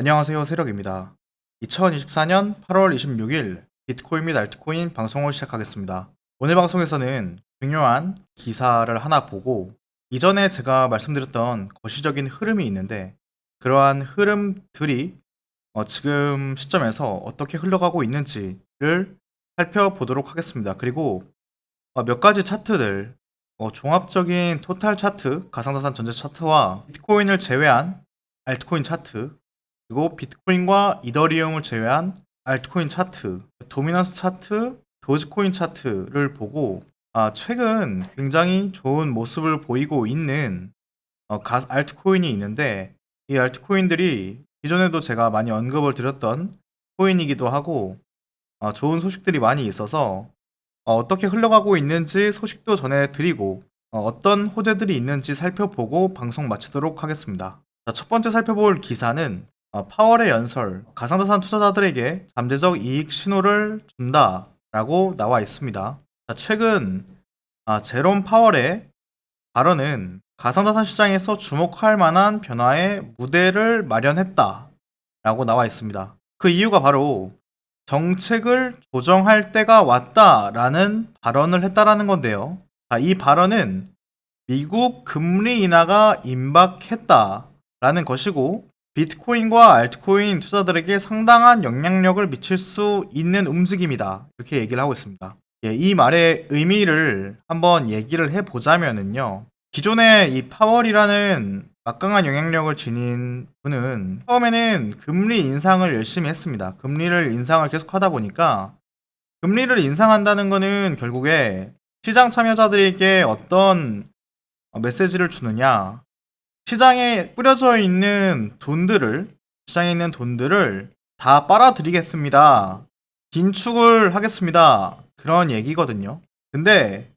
안녕하세요. 세력입니다. 2024년 8월 26일 비트코인 및 알트코인 방송을 시작하겠습니다. 오늘 방송에서는 중요한 기사를 하나 보고 이전에 제가 말씀드렸던 거시적인 흐름이 있는데 그러한 흐름들이 지금 시점에서 어떻게 흘러가고 있는지를 살펴보도록 하겠습니다. 그리고 몇 가지 차트들 종합적인 토탈 차트, 가상자산 전체 차트와 비트코인을 제외한 알트코인 차트 그리고 비트코인과 이더리움을 제외한 알트코인 차트, 도미넌스 차트, 도지코인 차트를 보고 최근 굉장히 좋은 모습을 보이고 있는 알트코인이 있는데 이 알트코인들이 기존에도 제가 많이 언급을 드렸던 코인이기도 하고 좋은 소식들이 많이 있어서 어떻게 흘러가고 있는지 소식도 전해드리고 어떤 호재들이 있는지 살펴보고 방송 마치도록 하겠습니다. 자, 첫 번째 살펴볼 기사는 파월의 연설, 가상자산 투자자들에게 잠재적 이익 신호를 준다라고 나와 있습니다. 자, 최근 제롬 파월의 발언은 가상자산 시장에서 주목할 만한 변화의 무대를 마련했다라고 나와 있습니다. 그 이유가 바로 정책을 조정할 때가 왔다라는 발언을 했다라는 건데요. 이 발언은 미국 금리 인하가 임박했다라는 것이고 비트코인과 알트코인 투자들에게 상당한 영향력을 미칠 수 있는 움직임이다. 이렇게 얘기를 하고 있습니다. 이 말의 의미를 한번 얘기를 해보자면은요. 기존에 이 파월이라는 막강한 영향력을 지닌 분은 처음에는 금리 인상을 열심히 했습니다. 금리를 인상을 계속 하다 보니까 금리를 인상한다는 거는 결국에 시장 참여자들에게 어떤 메시지를 주느냐. 시장에 뿌려져 있는 돈들을, 시장에 있는 돈들을 다 빨아들이겠습니다. 긴축을 하겠습니다. 그런 얘기거든요. 근데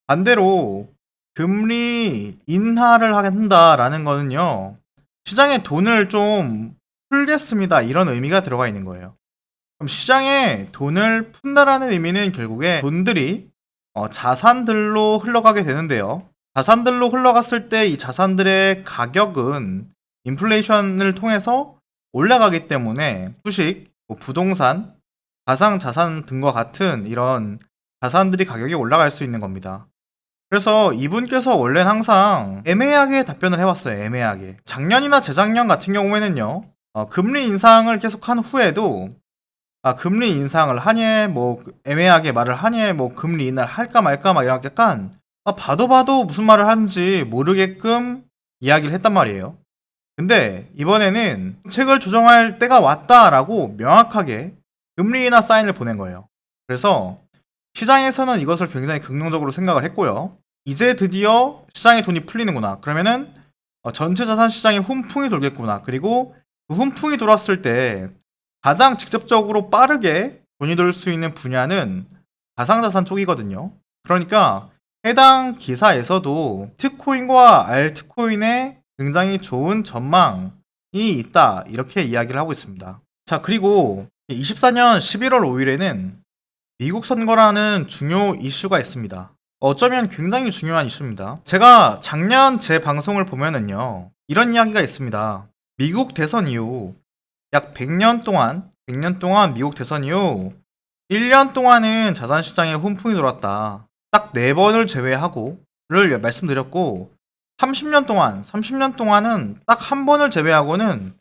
반대로 금리 인하를 한다라는 거는요. 시장에 돈을 좀 풀겠습니다. 이런 의미가 들어가 있는 거예요. 그럼 시장에 돈을 푼다라는 의미는 결국에 돈들이 자산들로 흘러가게 되는데요. 자산들로 흘러갔을 때 이 자산들의 가격은 인플레이션을 통해서 올라가기 때문에 주식, 부동산, 가상자산 등과 같은 이런 자산들이 가격이 올라갈 수 있는 겁니다. 그래서 이분께서 원래는 항상 애매하게 답변을 해왔어요. 애매하게. 작년이나 재작년 같은 경우에는요. 금리 인상을 계속한 후에도 금리 인상을 하니 뭐 애매하게 말을 하니 뭐 금리 인하를 할까 말까 막 이런 약간 봐도 무슨 말을 하는지 모르게끔 이야기를 했단 말이에요. 근데 이번에는 정책을 조정할 때가 왔다라고 명확하게 금리 인하 사인을 보낸 거예요. 그래서 시장에서는 이것을 굉장히 긍정적으로 생각을 했고요. 이제 드디어 시장에 돈이 풀리는구나. 그러면은 전체 자산 시장에 훈풍이 돌겠구나. 그리고 그 훈풍이 돌았을 때 가장 직접적으로 빠르게 돈이 돌 수 있는 분야는 가상자산 쪽이거든요. 그러니까 해당 기사에서도 비트코인과 알트코인에 굉장히 좋은 전망이 있다. 이렇게 이야기를 하고 있습니다. 자, 그리고 24년 11월 5일에는 미국 선거라는 중요 이슈가 있습니다. 어쩌면 굉장히 중요한 이슈입니다. 제가 작년 제 방송을 보면은요, 이런 이야기가 있습니다. 미국 대선 이후 약 100년 동안 미국 대선 이후 1년 동안은 자산시장에 훈풍이 돌았다. 딱 4번을 제외하고를 말씀드렸고, 30년 동안은 딱 한 번을 제외하고는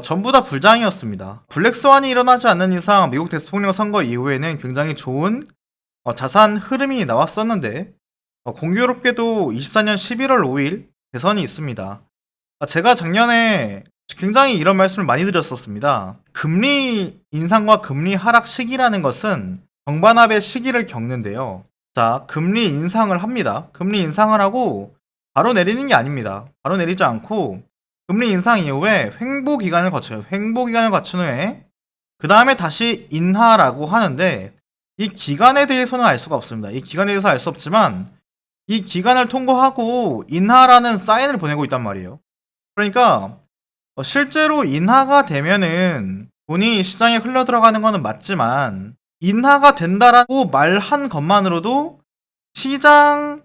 전부 다 불장이었습니다. 블랙스완이 일어나지 않는 이상 미국 대통령 선거 이후에는 굉장히 좋은 자산 흐름이 나왔었는데 공교롭게도 24년 11월 5일 대선이 있습니다. 제가 작년에 굉장히 이런 말씀을 많이 드렸었습니다. 금리 인상과 금리 하락 시기라는 것은 정반합의 시기를 겪는데요. 자, 금리 인상을 합니다. 금리 인상을 하고 바로 내리는 게 아닙니다. 바로 내리지 않고 금리 인상 이후에 횡보 기간을 거쳐요. 횡보 기간을 거친 후에 그 다음에 다시 인하라고 하는데 이 기간에 대해서는 알 수가 없습니다. 이 기간에 대해서 알 수 없지만 이 기간을 통과하고 인하라는 사인을 보내고 있단 말이에요. 그러니까 실제로 인하가 되면은 돈이 시장에 흘러 들어가는 거는 맞지만 인하가 된다라고 말한 것만으로도 시장에서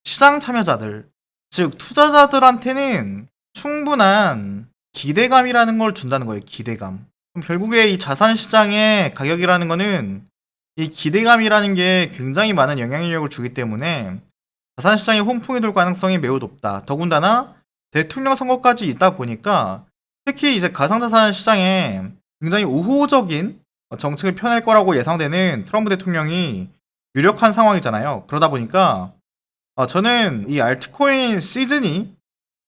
시장 참여자들 즉 투자자들한테는 충분한 기대감이라는 걸 준다는 거예요. 기대감. 그럼 결국에 이 자산 시장의 가격이라는 거는 이 기대감이라는 게 굉장히 많은 영향력을 주기 때문에 자산 시장에 홍풍이 돌 가능성이 매우 높다. 더군다나 대통령 선거까지 있다 보니까 특히 이제 가상자산 시장에 굉장히 우호적인 정책을 펴낼 거라고 예상되는 트럼프 대통령이 유력한 상황이잖아요. 그러다 보니까 저는 이 알트코인 시즌이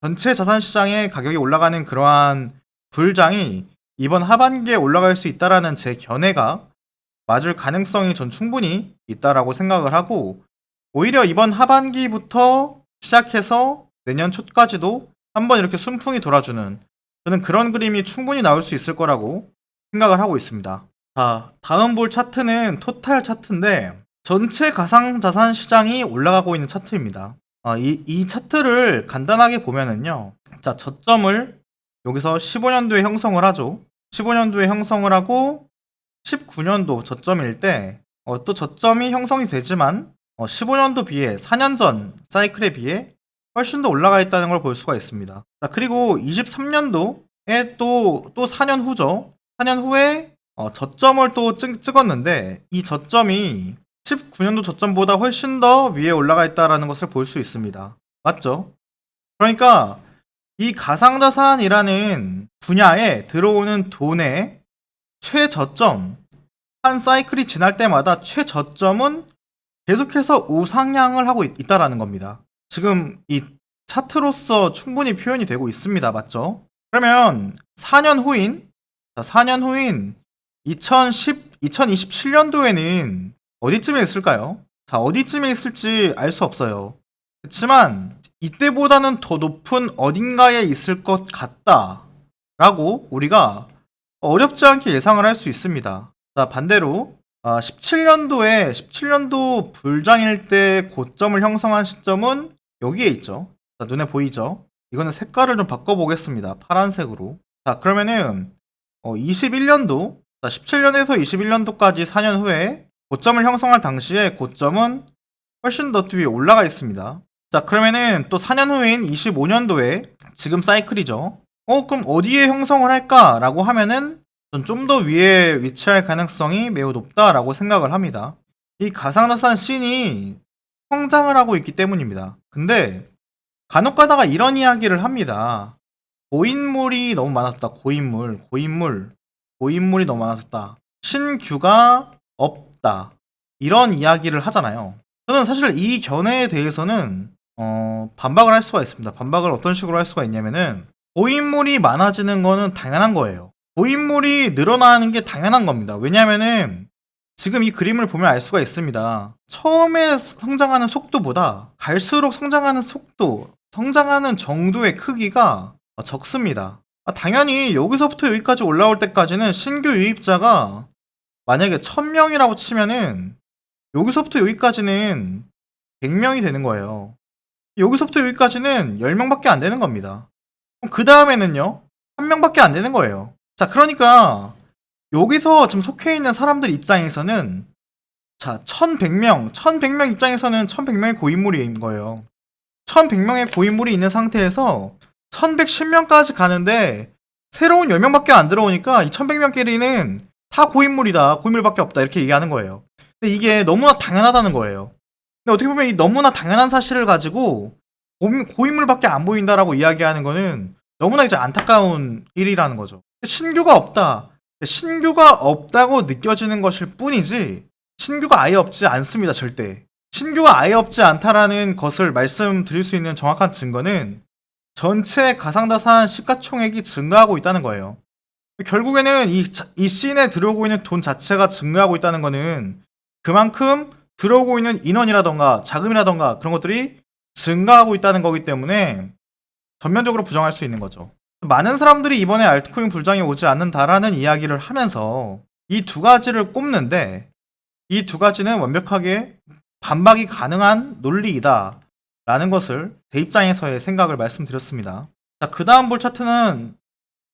전체 자산 시장의 가격이 올라가는 그러한 불장이 이번 하반기에 올라갈 수 있다라는 제 견해가 맞을 가능성이 전 충분히 있다라고 생각을 하고, 오히려 이번 하반기부터 시작해서 내년 초까지도 한번 이렇게 순풍이 돌아주는, 저는 그런 그림이 충분히 나올 수 있을 거라고 생각을 하고 있습니다. 자, 다음 볼 차트는 토탈 차트인데 전체 가상자산 시장이 올라가고 있는 차트입니다. 이 차트를 간단하게 보면은요. 자, 저점을 여기서 15년도에 형성을 하죠. 15년도에 형성을 하고 19년도 저점일 때 또 저점이 형성이 되지만 15년도 비해 4년 전 사이클에 비해 훨씬 더 올라가 있다는 걸 볼 수가 있습니다. 자, 그리고 23년도에 또 4년 후죠. 4년 후에 저점을 또 찍었는데 이 저점이 19년도 저점보다 훨씬 더 위에 올라가 있다는 것을 볼 수 있습니다. 맞죠? 그러니까 이 가상자산이라는 분야에 들어오는 돈의 최저점, 한 사이클이 지날 때마다 최저점은 계속해서 우상향을 하고 있다라는 겁니다. 지금 이 차트로서 충분히 표현이 되고 있습니다. 맞죠? 그러면 4년 후인 2027년도에는 어디쯤에 있을까요? 자, 어디쯤에 있을지 알 수 없어요. 그렇지만 이때보다는 더 높은 어딘가에 있을 것 같다라고 우리가 어렵지 않게 예상을 할 수 있습니다. 자, 반대로 17년도 불장일 때 고점을 형성한 시점은 여기에 있죠. 자, 눈에 보이죠? 이거는 색깔을 좀 바꿔보겠습니다. 파란색으로. 자, 그러면은 21년도, 17년에서 21년도까지 4년 후에 고점을 형성할 당시에 고점은 훨씬 더 뒤에 올라가 있습니다. 자, 그러면은 또 4년 후인 25년도에 지금 사이클이죠. 그럼 어디에 형성을 할까라고 하면은 전 좀 더 위에 위치할 가능성이 매우 높다라고 생각을 합니다. 이 가상자산 씬이 성장을 하고 있기 때문입니다. 근데 간혹 가다가 이런 이야기를 합니다. 고인물이 너무 많았다. 고인물이 너무 많았다. 신규가 없다. 이런 이야기를 하잖아요. 저는 사실 이 견해에 대해서는 반박을 할 수가 있습니다. 반박을 어떤 식으로 할 수가 있냐면은 고인물이 많아지는 거는 당연한 거예요. 고인물이 늘어나는 게 당연한 겁니다. 왜냐면은 지금 이 그림을 보면 알 수가 있습니다. 처음에 성장하는 속도보다 갈수록 성장하는 속도, 성장하는 정도의 크기가 적습니다. 당연히 여기서부터 여기까지 올라올 때까지는 신규 유입자가 만약에 1000명이라고 치면은 여기서부터 여기까지는 100명이 되는 거예요. 여기서부터 여기까지는 10명밖에 안 되는 겁니다. 그 다음에는요, 1명밖에 안 되는 거예요. 자, 그러니까 여기서 지금 속해 있는 사람들 입장에서는 자, 1100명 입장에서는 1100명의 고인물인 거예요. 1100명의 고인물이 있는 상태에서 1110명까지 가는데 새로운 10명밖에 안 들어오니까 이 1100명끼리는 다 고인물이다. 고인물밖에 없다. 이렇게 얘기하는 거예요. 근데 이게 너무나 당연하다는 거예요. 근데 어떻게 보면 이 너무나 당연한 사실을 가지고 고인물밖에 안 보인다라고 이야기하는 거는 너무나 이제 안타까운 일이라는 거죠. 신규가 없다. 신규가 없다고 느껴지는 것일 뿐이지 신규가 아예 없지 않습니다. 절대. 신규가 아예 없지 않다라는 것을 말씀드릴 수 있는 정확한 증거는 전체 가상자산 시가총액이 증가하고 있다는 거예요. 결국에는 이 씬에 들어오고 있는 돈 자체가 증가하고 있다는 거는 그만큼 들어오고 있는 인원이라던가 자금이라던가 그런 것들이 증가하고 있다는 거기 때문에 전면적으로 부정할 수 있는 거죠. 많은 사람들이 이번에 알트코인 불장이 오지 않는다라는 이야기를 하면서 이 두 가지를 꼽는데 이 두 가지는 완벽하게 반박이 가능한 논리이다 라는 것을 제 입장에서의 생각을 말씀드렸습니다. 자, 그 다음 볼 차트는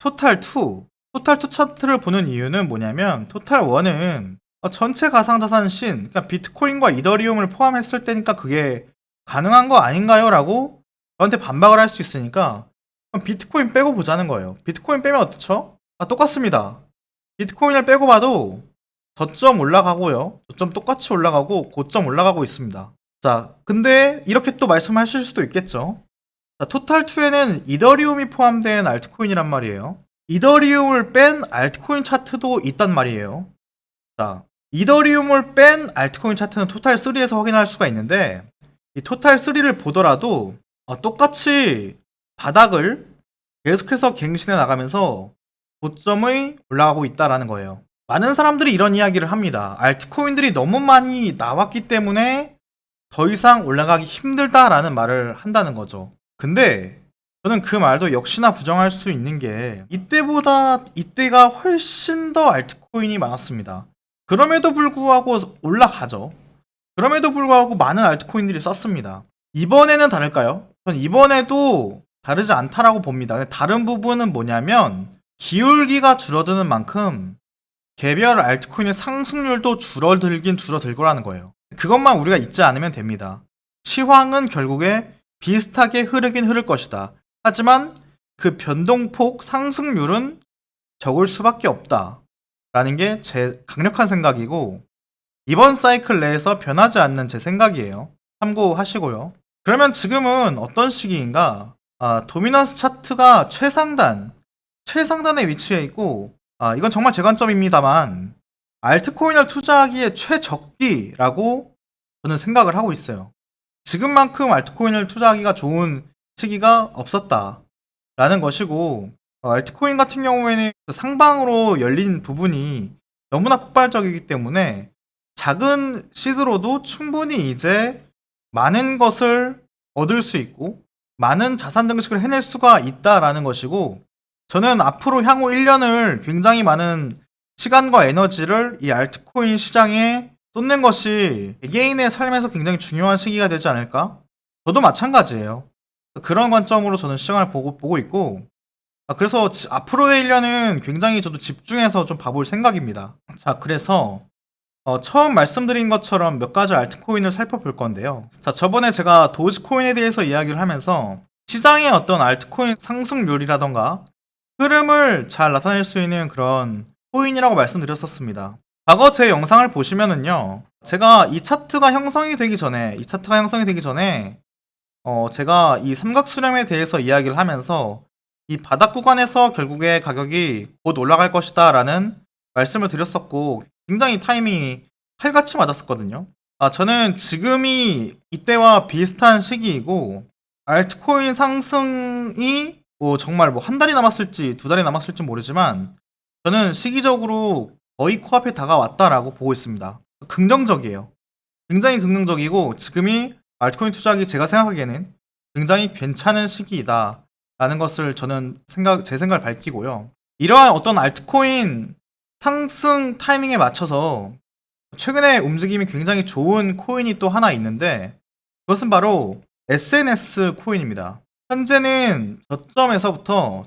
토탈2 차트를 보는 이유는 뭐냐면 토탈1은 전체 가상자산 씬, 그러니까 비트코인과 이더리움을 포함했을 때니까 그게 가능한 거 아닌가요? 라고 저한테 반박을 할 수 있으니까 그럼 비트코인 빼고 보자는 거예요. 비트코인 빼면 어떻죠? 똑같습니다. 비트코인을 빼고 봐도 저점 올라가고요. 저점 똑같이 올라가고 고점 올라가고 있습니다. 자, 근데 이렇게 또 말씀하실 수도 있겠죠. 자, 토탈2에는 이더리움이 포함된 알트코인이란 말이에요. 이더리움을 뺀 알트코인 차트도 있단 말이에요. 자, 이더리움을 뺀 알트코인 차트는 토탈3에서 확인할 수가 있는데, 이 토탈3를 보더라도 똑같이 바닥을 계속해서 갱신해 나가면서 고점이 올라가고 있다라는 거예요. 많은 사람들이 이런 이야기를 합니다. 알트코인들이 너무 많이 나왔기 때문에 더 이상 올라가기 힘들다라는 말을 한다는 거죠. 근데 저는 그 말도 역시나 부정할 수 있는 게 이때보다 이때가 훨씬 더 알트코인이 많았습니다. 그럼에도 불구하고 올라가죠. 그럼에도 불구하고 많은 알트코인들이 썼습니다. 이번에는 다를까요? 전 이번에도 다르지 않다라고 봅니다. 근데 다른 부분은 뭐냐면 기울기가 줄어드는 만큼 개별 알트코인의 상승률도 줄어들긴 줄어들 거라는 거예요. 그것만 우리가 잊지 않으면 됩니다. 시황은 결국에 비슷하게 흐르긴 흐를 것이다. 하지만 그 변동폭 상승률은 적을 수밖에 없다. 라는 게 제 강력한 생각이고 이번 사이클 내에서 변하지 않는 제 생각이에요. 참고하시고요. 그러면 지금은 어떤 시기인가? 도미넌스 차트가 최상단에 위치해 있고 이건 정말 제 관점입니다만 알트코인을 투자하기에 최적기라고 저는 생각을 하고 있어요. 지금만큼 알트코인을 투자하기가 좋은 시기가 없었다라는 것이고 알트코인 같은 경우에는 상방으로 열린 부분이 너무나 폭발적이기 때문에 작은 시드로도 충분히 이제 많은 것을 얻을 수 있고 많은 자산 증식을 해낼 수가 있다라는 것이고 저는 앞으로 향후 1년을 굉장히 많은 시간과 에너지를 이 알트코인 시장에 쏟는 것이 개개인의 삶에서 굉장히 중요한 시기가 되지 않을까? 저도 마찬가지예요. 그런 관점으로 저는 시장을 보고 있고 그래서 앞으로의 1년은 굉장히 저도 집중해서 좀 봐볼 생각입니다. 자, 그래서 처음 말씀드린 것처럼 몇 가지 알트코인을 살펴볼 건데요. 자, 저번에 제가 도지코인에 대해서 이야기를 하면서 시장의 어떤 알트코인 상승률이라던가 흐름을 잘 나타낼 수 있는 그런 코인이라고 말씀드렸었습니다. 과거 제 영상을 보시면은요, 제가 이 차트가 형성이 되기 전에 제가 이 삼각수렴에 대해서 이야기를 하면서 이 바닥 구간에서 결국에 가격이 곧 올라갈 것이다 라는 말씀을 드렸었고 굉장히 타이밍이 칼같이 맞았었거든요. 저는 지금이 이때와 비슷한 시기이고 알트코인 상승이 정말 한 달이 남았을지 두 달이 남았을지 모르지만 저는 시기적으로 거의 코앞에 다가왔다라고 보고 있습니다. 긍정적이에요. 굉장히 긍정적이고 지금이 알트코인 투자하기 제가 생각하기에는 굉장히 괜찮은 시기이다 라는 것을 저는 제 생각을 밝히고요. 이러한 어떤 알트코인 상승 타이밍에 맞춰서 최근에 움직임이 굉장히 좋은 코인이 또 하나 있는데 그것은 바로 SNS 코인입니다. 현재는 저점에서부터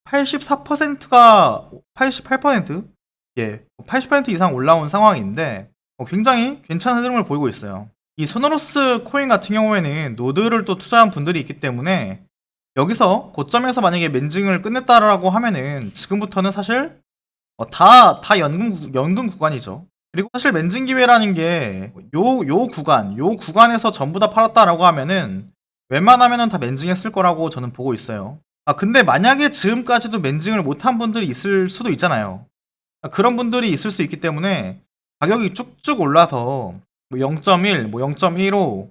84%가 88%? 예, 80% 이상 올라온 상황인데 굉장히 괜찮은 흐름을 보이고 있어요. 이 소노로스 코인 같은 경우에는 노드를 또 투자한 분들이 있기 때문에 여기서 고점에서 만약에 멘징을 끝냈다라고 하면은 지금부터는 사실 다 연금 구간이죠. 그리고 사실 멘징 기회라는 게 요 구간에서 전부 다 팔았다라고 하면은 웬만하면은 다 멘징했을 거라고 저는 보고 있어요. 근데 만약에 지금까지도 멘징을 못한 분들이 있을 수도 있잖아요. 그런 분들이 있을 수 있기 때문에 가격이 쭉쭉 올라서 0.1, 0.15,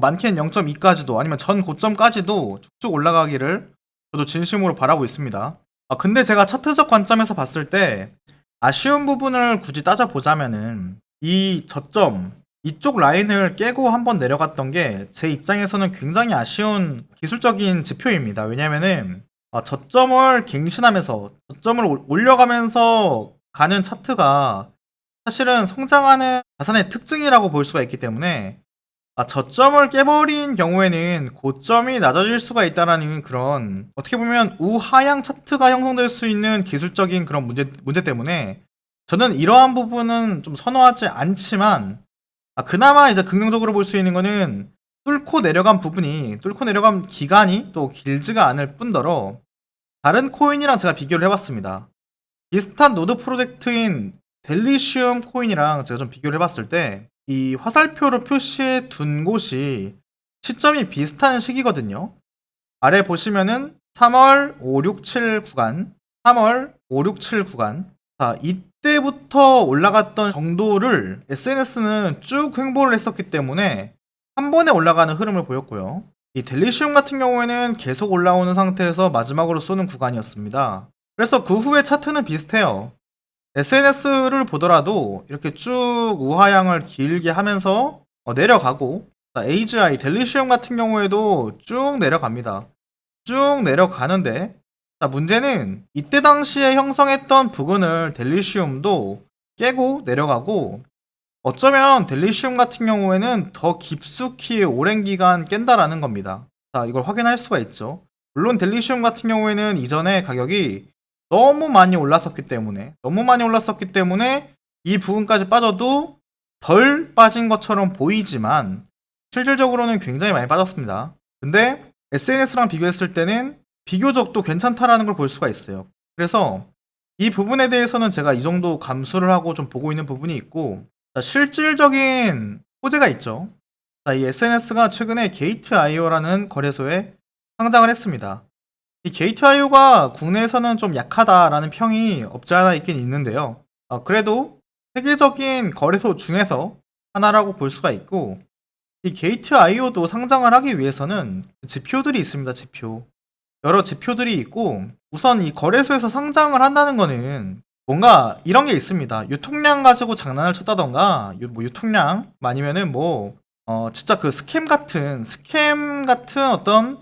많게는 0.2까지도 아니면 전 고점까지도 쭉쭉 올라가기를 저도 진심으로 바라고 있습니다. 근데 제가 차트적 관점에서 봤을 때 아쉬운 부분을 굳이 따져보자면은 이 저점 이쪽 라인을 깨고 한번 내려갔던 게 제 입장에서는 굉장히 아쉬운 기술적인 지표입니다. 왜냐면은 저점을 갱신하면서 저점을 올려가면서 가는 차트가 사실은 성장하는 자산의 특징이라고 볼 수가 있기 때문에 저점을 깨버린 경우에는 고점이 낮아질 수가 있다라는 그런 어떻게 보면 우하향 차트가 형성될 수 있는 기술적인 그런 문제 때문에 저는 이러한 부분은 좀 선호하지 않지만 그나마 이제 긍정적으로 볼 수 있는 거는 뚫고 내려간 기간이 또 길지가 않을 뿐더러 다른 코인이랑 제가 비교를 해봤습니다. 비슷한 노드 프로젝트인 델리시움 코인이랑 제가 좀 비교를 해봤을 때 이 화살표로 표시해 둔 곳이 시점이 비슷한 시기거든요. 아래 보시면은 3월 5, 6, 7 구간, 3월 5, 6, 7 구간. 자, 이때부터 올라갔던 정도를 SNS는 쭉 횡보를 했었기 때문에 한 번에 올라가는 흐름을 보였고요. 이 델리시움 같은 경우에는 계속 올라오는 상태에서 마지막으로 쏘는 구간이었습니다. 그래서 그 후에 차트는 비슷해요. SNS를 보더라도 이렇게 쭉 우하향을 길게 하면서 내려가고, 자, AGI, 델리시움 같은 경우에도 쭉 내려갑니다. 쭉 내려가는데, 자, 문제는 이때 당시에 형성했던 부근을 델리시움도 깨고 내려가고, 어쩌면 델리시움 같은 경우에는 더 깊숙이 오랜 기간 깬다라는 겁니다. 자, 이걸 확인할 수가 있죠. 물론 델리시움 같은 경우에는 이전에 가격이 너무 많이 올랐었기 때문에 이 부분까지 빠져도 덜 빠진 것처럼 보이지만 실질적으로는 굉장히 많이 빠졌습니다. 근데 SNS랑 비교했을 때는 비교적 또 괜찮다라는 걸 볼 수가 있어요. 그래서 이 부분에 대해서는 제가 이 정도 감수를 하고 좀 보고 있는 부분이 있고, 자, 실질적인 호재가 있죠. 자, 이 SNS가 최근에 게이트.io라는 거래소에 상장을 했습니다. 이 게이트.io가 국내에서는 좀 약하다라는 평이 없지 않아 있긴 있는데요. 그래도 세계적인 거래소 중에서 하나라고 볼 수가 있고, 이 게이트.io도 상장을 하기 위해서는 지표들이 있습니다. 지표. 여러 지표들이 있고, 우선 이 거래소에서 상장을 한다는 거는 뭔가 이런 게 있습니다. 유통량 가지고 장난을 쳤다던가, 뭐 유통량 아니면은 뭐 진짜 그 스캠 같은 어떤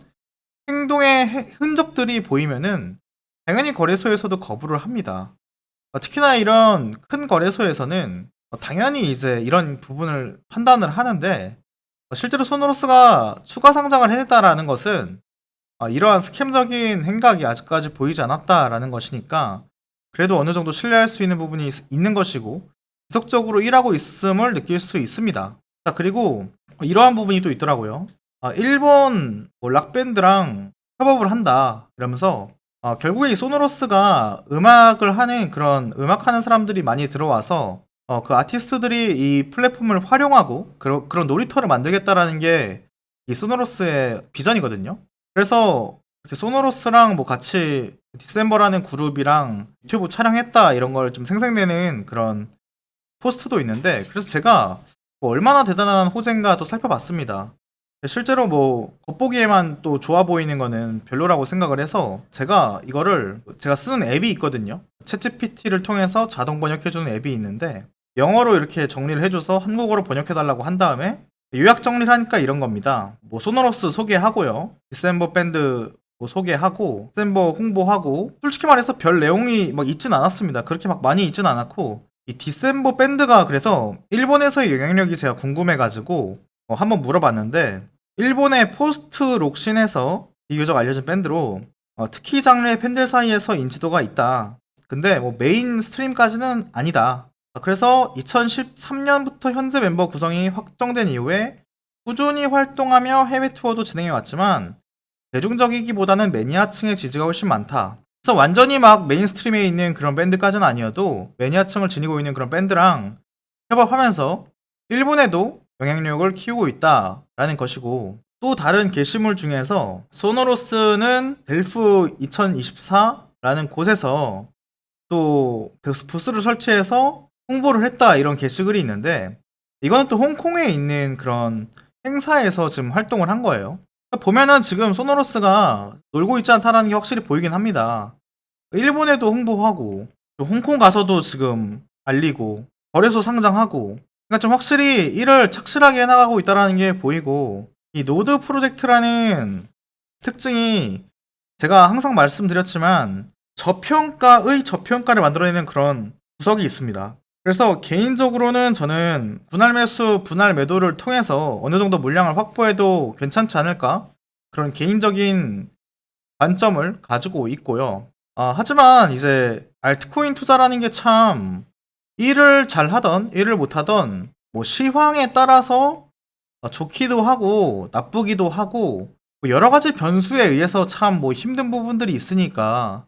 행동의 흔적들이 보이면은 당연히 거래소에서도 거부를 합니다. 특히나 이런 큰 거래소에서는 당연히 이제 이런 부분을 판단을 하는데, 실제로 소노로스가 추가 상장을 해냈다라는 것은 이러한 스캠적인 행각이 아직까지 보이지 않았다라는 것이니까 그래도 어느 정도 신뢰할 수 있는 부분이 있는 것이고 지속적으로 일하고 있음을 느낄 수 있습니다. 자, 그리고 이러한 부분이 또 있더라고요. 일본 뭐 락밴드랑 협업을 한다 이러면서 결국에 이 소노로스가 음악을 하는 그런 음악하는 사람들이 많이 들어와서 그 아티스트들이 이 플랫폼을 활용하고 그런 놀이터를 만들겠다라는 게 이 소노로스의 비전이거든요. 그래서 이렇게 소노로스랑 뭐 같이 디셈버라는 그룹이랑 유튜브 촬영했다 이런 걸 좀 생색내는 그런 포스트도 있는데, 그래서 제가 뭐 얼마나 대단한 호재인가 또 살펴봤습니다. 실제로 뭐 겉보기에만 또 좋아 보이는 거는 별로라고 생각을 해서 제가 쓰는 앱이 있거든요. 챗GPT를 통해서 자동 번역해주는 앱이 있는데 영어로 이렇게 정리를 해줘서 한국어로 번역해달라고 한 다음에 요약 정리를 하니까 이런 겁니다. 뭐 소노로스 소개하고요, 디셈버 밴드 뭐 소개하고, 디셈버 홍보하고, 솔직히 말해서 별 내용이 막 있진 않았습니다. 그렇게 막 많이 있진 않았고, 이 디셈버 밴드가 그래서 일본에서의 영향력이 제가 궁금해가지고 한번 물어봤는데, 일본의 포스트 록신에서 비교적 알려진 밴드로 특히 장르의 팬들 사이에서 인지도가 있다. 근데 뭐 메인 스트림까지는 아니다. 그래서 2013년부터 현재 멤버 구성이 확정된 이후에 꾸준히 활동하며 해외 투어도 진행해 왔지만 대중적이기보다는 매니아층의 지지가 훨씬 많다. 그래서 완전히 막 메인스트림에 있는 그런 밴드까지는 아니어도 매니아층을 지니고 있는 그런 밴드랑 협업하면서 일본에도 영향력을 키우고 있다라는 것이고, 또 다른 게시물 중에서 소노로스는 델프 2024라는 곳에서 또 부스를 설치해서 홍보를 했다 이런 게시글이 있는데, 이거는 또 홍콩에 있는 그런 행사에서 지금 활동을 한 거예요. 보면은 지금 소노로스가 놀고 있지 않다라는 게 확실히 보이긴 합니다. 일본에도 홍보하고 또 홍콩 가서도 지금 알리고 거래소 상장하고, 그러니까 좀 확실히 일을 착실하게 해나가고 있다라는 게 보이고, 이 노드 프로젝트라는 특징이 제가 항상 말씀드렸지만 저평가의 저평가를 만들어내는 그런 구석이 있습니다. 그래서 개인적으로는 저는 분할 매수, 분할 매도를 통해서 어느 정도 물량을 확보해도 괜찮지 않을까? 그런 개인적인 관점을 가지고 있고요. 하지만 이제 알트코인 투자라는 게 참 일을 잘 하던 일을 못 하던 뭐 시황에 따라서 좋기도 하고 나쁘기도 하고 뭐 여러 가지 변수에 의해서 참 뭐 힘든 부분들이 있으니까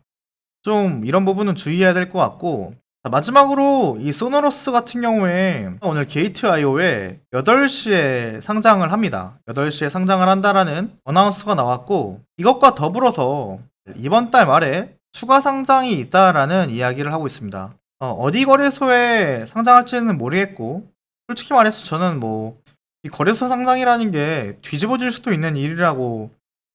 좀 이런 부분은 주의해야 될 것 같고, 자, 마지막으로 이 소노러스 같은 경우에 오늘 게이트.io에 8시에 상장을 합니다. 8시에 상장을 한다라는 어나운스가 나왔고, 이것과 더불어서 이번 달 말에 추가 상장이 있다라는 이야기를 하고 있습니다. 어디 거래소에 상장할지는 모르겠고, 솔직히 말해서 저는 뭐 이 거래소 상장이라는 게 뒤집어질 수도 있는 일이라고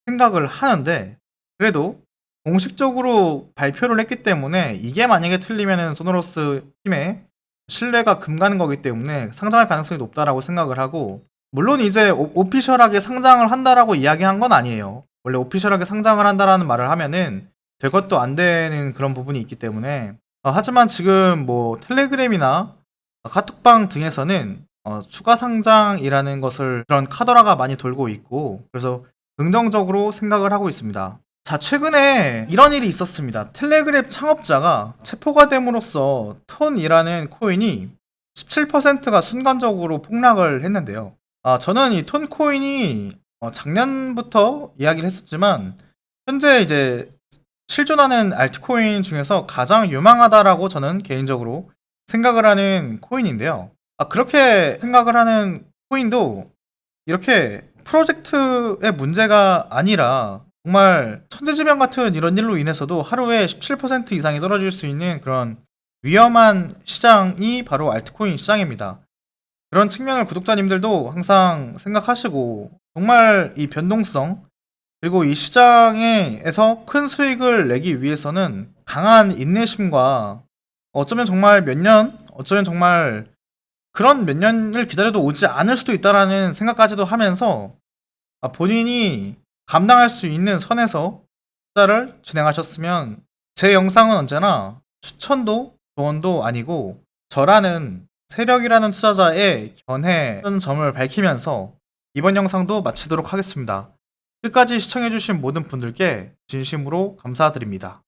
생각을 하는데, 그래도 공식적으로 발표를 했기 때문에 이게 만약에 틀리면은 소노러스 팀의 신뢰가 금가는 거기 때문에 상장할 가능성이 높다라고 생각을 하고, 물론 이제 오피셜하게 상장을 한다라고 이야기한 건 아니에요. 원래 오피셜하게 상장을 한다라는 말을 하면은 될 것도 안 되는 그런 부분이 있기 때문에, 하지만 지금 뭐 텔레그램이나 카톡방 등에서는 추가 상장이라는 것을 그런 카더라가 많이 돌고 있고, 그래서 긍정적으로 생각을 하고 있습니다. 자, 최근에 이런 일이 있었습니다. 텔레그램 창업자가 체포가 됨으로써 톤이라는 코인이 17%가 순간적으로 폭락을 했는데요. 저는 이 톤 코인이 작년부터 이야기를 했었지만 현재 이제 실존하는 알트코인 중에서 가장 유망하다라고 저는 개인적으로 생각을 하는 코인인데요. 그렇게 생각을 하는 코인도 이렇게 프로젝트의 문제가 아니라 정말 천재지변 같은 이런 일로 인해서도 하루에 17% 이상이 떨어질 수 있는 그런 위험한 시장이 바로 알트코인 시장입니다. 그런 측면을 구독자님들도 항상 생각하시고, 정말 이 변동성 그리고 이 시장에서 큰 수익을 내기 위해서는 강한 인내심과 어쩌면 정말 몇 년, 어쩌면 정말 그런 몇 년을 기다려도 오지 않을 수도 있다라는 생각까지도 하면서 본인이 감당할 수 있는 선에서 투자를 진행하셨으면, 제 영상은 언제나 추천도 조언도 아니고 저라는 세력이라는 투자자의 견해라는 점을 밝히면서 이번 영상도 마치도록 하겠습니다. 끝까지 시청해주신 모든 분들께 진심으로 감사드립니다.